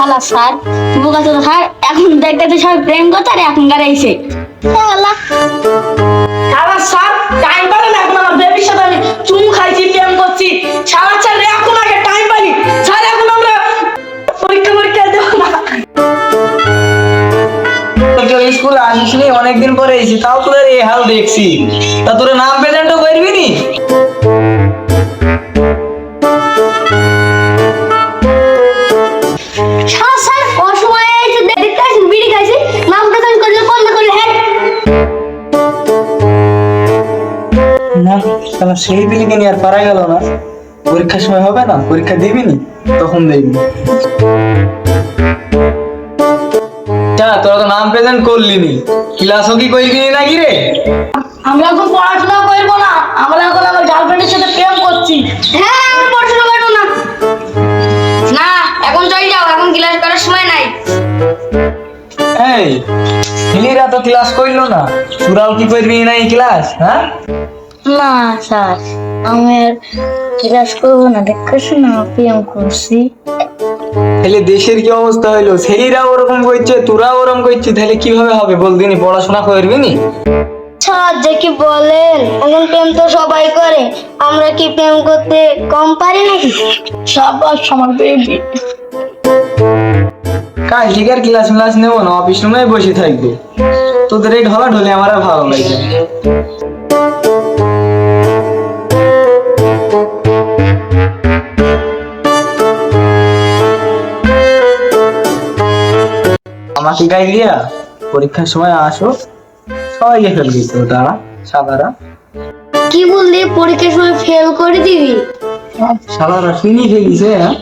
শালা স্যার বোকা তো স্যার এখন দেখতে সব প্রেম করতে আর এখন গাড়াইছে শালা শালা স্যার টাইম পারে না, এখন আমার বেবির সাথে আমি চুমু খাইছি, প্রেম করছি। শালা স্যার এখন আগে টাইম পাইনি স্যার, এখন আমরা পরীক্ষা দেব না। স্কুলে আসিসনি, অনেকদিন পরে এসেছি, তাও তোদের এই হাল দেখছি। তা তোর নাম প্রেজেন্টও করবি নি? শালা স্যার অসময়ে এসে দেখতে আসেন বিড়ি খাইছি নাম প্রেজেন্ট করলে কোনটা করলে হ্যাঁ না শালা সেই দিনকে নিয়ে আর পারা গেল না। পরীক্ষার সময় হবে না, পরীক্ষা দিবি নি, তখন দেখবি। তোরা তো নাম প্রেজেন্ট করলি নি, ক্লাসও কি করবি নি নাকি রে? আমরা এখন পড়াশোনা করবো না, আমরা এখন আমার গার্লফ্রেন্ডের সাথে প্রেম করছি। হ্যাঁ আমি পড়াশোনা করবো না না এখন চলে যাও, এখন ক্লাস করার সময় নাই। এই ছেলেরা তো ক্লাস করলো না, তোরাও কি করবি না এই ক্লাস? হ্যাঁ না স্যার আমি আর ক্লাস করবো না, দেখছো না প্রেম করছি। তাহলে দেশের কি অবস্থা হইলো? ছেলেরা ওরকম করছে, তোরাও ওরকম করছিস, তাহলে কিভাবে হবে বল দিনি? পড়াশোনা করবি নি? স্যার যে কি বলেন, এখন প্রেম তো সবাই করে, আমরা কি প্রেম করতে কম পারি নাকি? সাবাস আমার বেবি। কাল ঠিক আর ক্লাস নেবো না, অফিস রুমে বসে থাকবো। তোদের এই ঢলা ঢলে আমার আর ভালো লাগে। আমাকে গাই দিয়া পরীক্ষার সময় আসো, সবাইকে ফেল দিচ্ছে তারা সাদারা। কি বললি পরীক্ষার সময় ফেল করে দিবি? সাদারা শুনি ফেলিছে। হ্যাঁ